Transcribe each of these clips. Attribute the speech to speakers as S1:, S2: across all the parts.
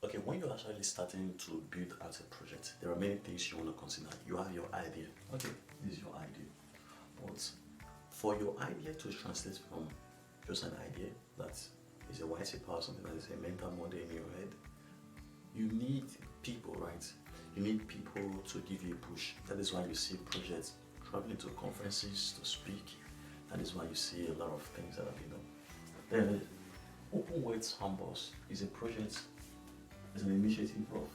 S1: Okay, when you're actually starting to build out a project, there are many things you want to consider. You have your idea. Okay, this is your idea. But for your idea to translate from just an idea that is a white paper or something that is a mental model in your head, you need people, right? You need people to give you a push. That is why you see projects traveling to conferences to speak. That is why you see a lot of things that are being done. Then Open Web SANDBOX is a project, is an initiative of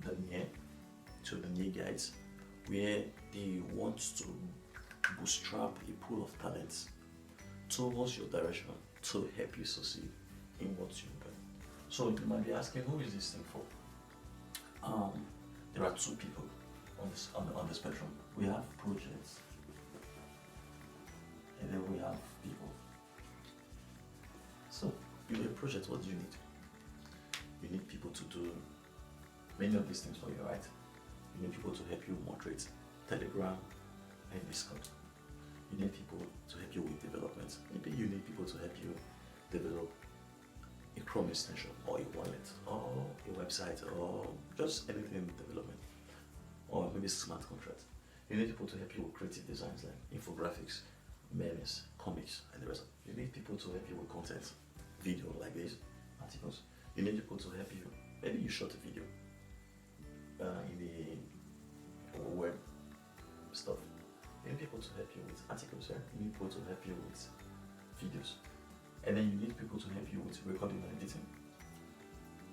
S1: the NIE guys, where they want to bootstrap a pool of talents towards your direction to help you succeed in what you do. So you might be asking, who is this thing for? There are two people on the spectrum. We have projects, and then we have people. So, you need a project, what do you need? You need people to do many of these things for you, right? You need people to help you moderate Telegram and Discord. You need people to help you with development. Maybe you need people to help you develop a Chrome extension or a wallet or a website or just anything in development, or maybe smart contracts. You need people to help you with creative designs like infographics, memes, comics, and the rest. You need people to help you with content, video like this, articles. You need people to help you. Maybe you shot a video in the web stuff. You need people to help you with articles. Yeah? You need people to help you with videos. And then you need people to help you with recording and editing,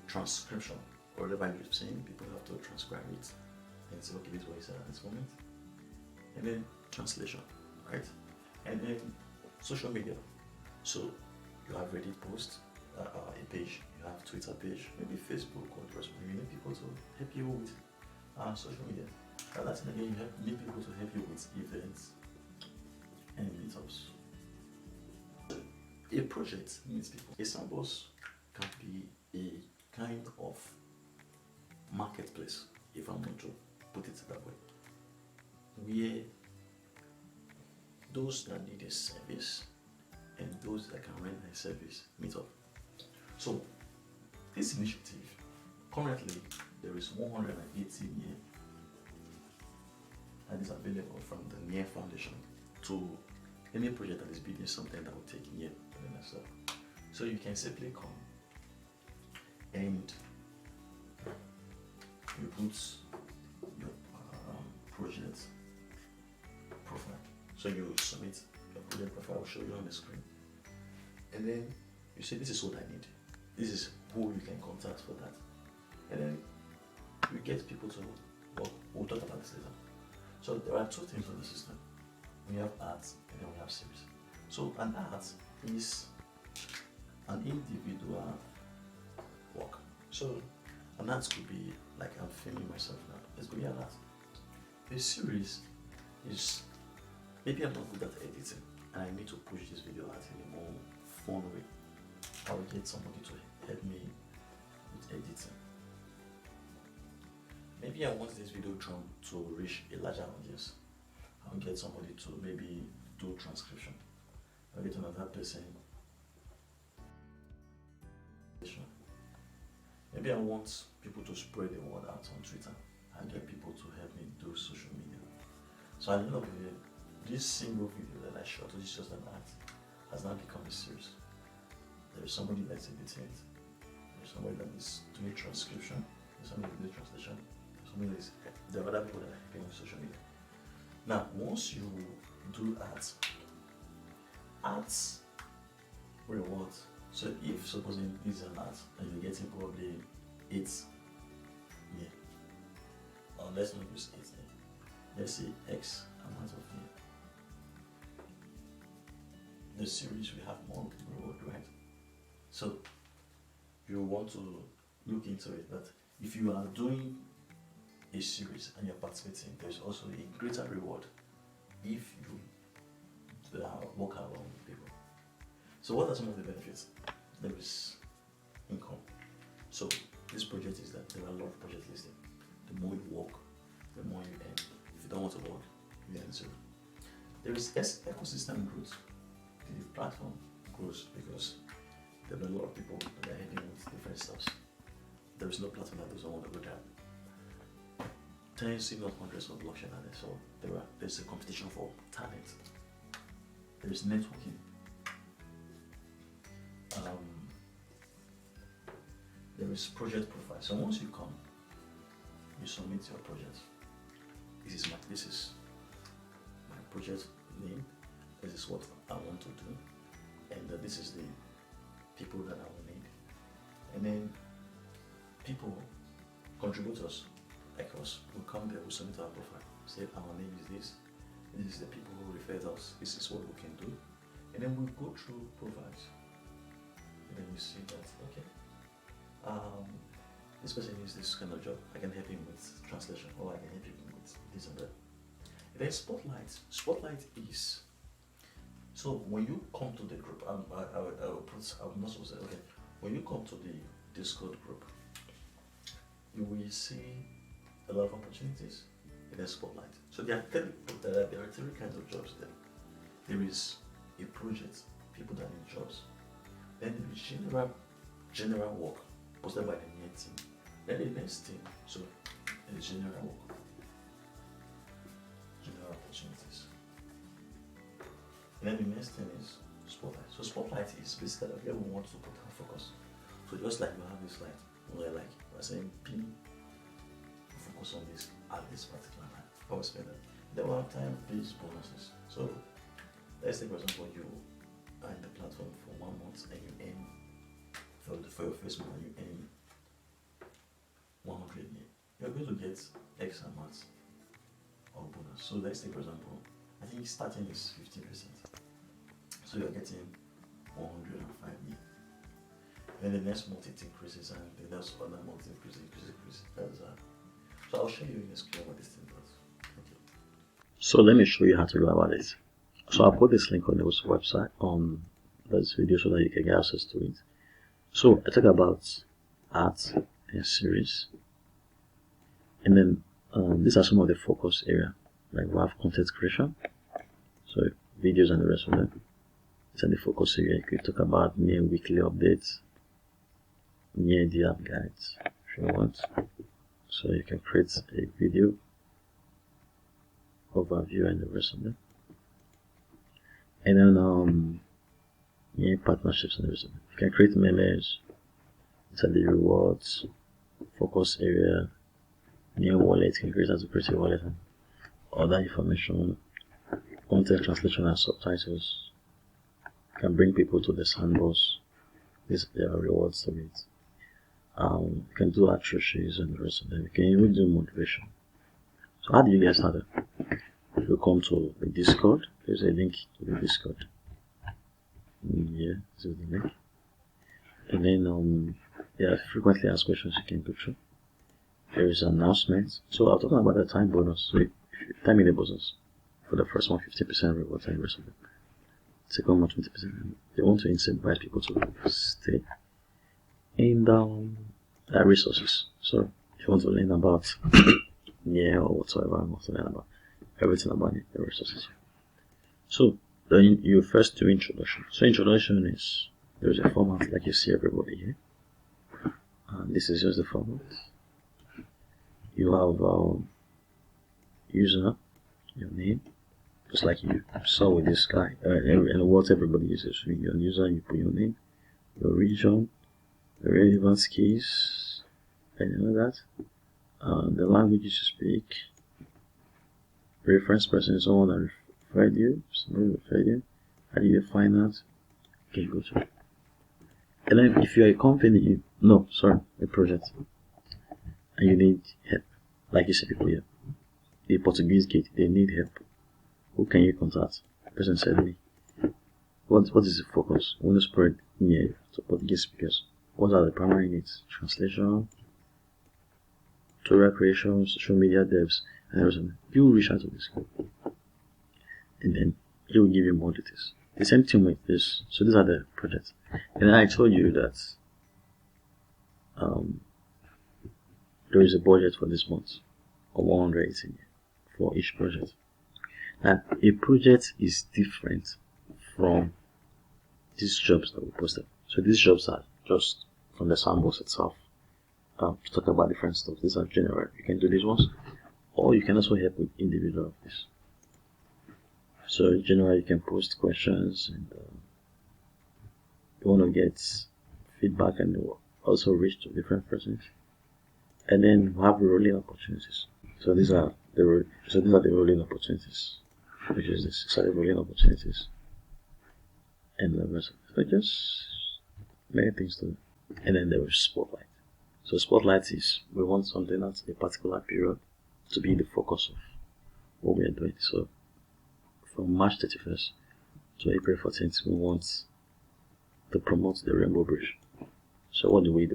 S1: transcription. Whatever you're saying, people have to transcribe it and say, okay, this is what he said at this moment. And then translation, right? And then social media. So you have Reddit post, a page, you have Twitter page, maybe Facebook or the rest. You need people to help you with social media. And that's again, you need people to help you with events and meetups. A project needs people. A sandbox can be a kind of marketplace, if I'm going to put it that way, where those that need a service and those that can render a service meet up. So this initiative, currently there is 180 NIE that is available from the NIE Foundation to any project that is building something that will take NIE to the next level. So you can simply come and you put your project profile. So you submit your project profile, I'll show you on the screen. And then you say, this is what I need. This is who you can contact for that. And then you get people to work. We'll talk about this later. So there are two things on the system. We have ads and then we have series. So an ad is an individual work. So an ad could be like I'm filming myself now. It's going to be an ad. A series is maybe I'm not good at editing and I need to push this video out in a more fun way. I will get somebody to help me with editing. Maybe I want this video to reach a larger audience. I'll get somebody to maybe do transcription. I'll get another person. Maybe I want people to spread the word out on Twitter. I'll get people to help me do social media. So at the end of the day, this single video that I shot, which is just an ad, has now become a series. There is somebody that's editing it. There's somebody that is doing transcription. There's somebody doing translation. There are other people that are helping with social media. Now, once you do ads reward. So if supposing this is an ad and you're getting probably 8 NIE, or let's not use 8 NIE, let's say X amount of NIE. The series will have more reward, right? So you want to look into it, that if you are doing a series and you're participating, there's also a greater reward if you work along with people. So what are some of the benefits? There is income. So this project is that there are a lot of projects listed. The more you work, the more you earn. If you don't want to work, you earn zero. There is ecosystem growth. The platform grows because there are a lot of people that are helping with different stuff. there is no platform that doesn't want to go there. Tens, if not hundreds of blockchain are there, so there's a competition for talent. There is networking. There is project profile. So once you come, you submit your project. This is my project name. This is what I want to do, and this is the people that I will need. And then people, contributors like us, will come there, will submit our profile. Say our name is this. This is the people who referred us. This is what we can do, and then we go through profiles. And then you see that okay. This person needs this kind of job. I can help him with translation, or I can help him with this and that. And then Spotlight. Spotlight is, so when you come to the group, I'm not supposed to say, okay, when you come to the Discord group, you will see a lot of opportunities in the Spotlight. So there are three kinds of jobs there. There is a project, people that need jobs. Then there is general work posted by the main team. Then the next thing, so there is general work, general opportunities. And then the next thing is Spotlight. So Spotlight is basically where we want to put our focus. So just like you have this slide, where like we're saying pin, focus on this at this particular time. Or spend it. Then we'll have time-based bonuses. So let's say for example you are in the platform for 1 month and you earn for your first month you earn 100 yen. You're going to get X amount of bonus. So let's say for example, I think starting is 50%. So you're getting 105 yen. Then the next month it increases and the next other month increases. So I'll show you in the screen what this thing does. Okay. So let me show you how to go about it. So I'll put this link on the website on this video so that you can get access to it. So I talk about art and series, and then these are some of the focus area. Like we have content creation, so videos and the rest of them. These are the focus area. You could talk about near weekly updates, near the app guides if you want. So you can create a video overview and the rest of them. And then partnerships and the rest of them. You can create memes. These are the rewards, focus area, new wallet. You can create as a pretty wallet and other information, content translation and subtitles. You can bring people to the sandbox. These are rewards to it. You can do attributions and the rest of them. You can even do motivation. So how do you get started? If you come to the Discord, there's a link to the Discord. Yeah, this is the link. And then there are frequently asked questions you can go through. There is announcements. So I'm talking about the time bonus. So if you time in the bonus for the first one, 50% reward and the rest of it. Second one, 20%. They want to incentivize people to stay. And resources. So if you want to learn about yeah or whatsoever, you want to learn about everything about it, the resources. So then you first do introduction. So introduction is, there's a format like you see everybody here. And this is just the format. You have user, your name, just like you saw with this guy, and what everybody uses. So your user, you put your name, your region, the relevant keys, and you know that. The language you speak, reference person, someone that referred you, how do you define that? Okay, go to. And then if you're a company, a project, and you need help, like you said people here, the Portuguese gate, they need help. Who can you contact? The person said me. What is the focus? We want to spread near to Portuguese speakers. What are the primary needs? Translation, tutorial creation, social media devs, and everything. You will reach out to this group, and then he will give you more details. The same thing with this. So these are the projects. And I told you that there is a budget for this month of 180 for each project. And a project is different from these jobs that we posted. So these jobs are just from the sandbox itself. to talk about different stuff. These are general. You can do these ones, or you can also help with individual of this. So in general, you can post questions, and you want to get feedback and also reach to different persons. And then we have rolling opportunities. So these are the rolling opportunities, which is this. So the rolling opportunities, and the rest. So just many things to do. And then there is spotlight. So spotlight is we want something at a particular period to be the focus of what we are doing. So from March 31st to April 14th, we want to promote the Rainbow Bridge. So what do? We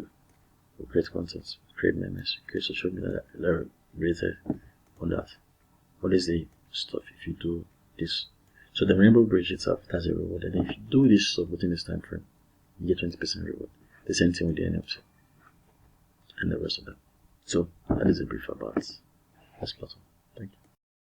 S1: create content, create memes, create social media that are related on that. What is the stuff if you do this? So the Rainbow Bridge itself has a reward, and if you do this stuff within this time frame, you get 20% reward. The same thing with the NFT and the rest of them. So that is a brief about this platform.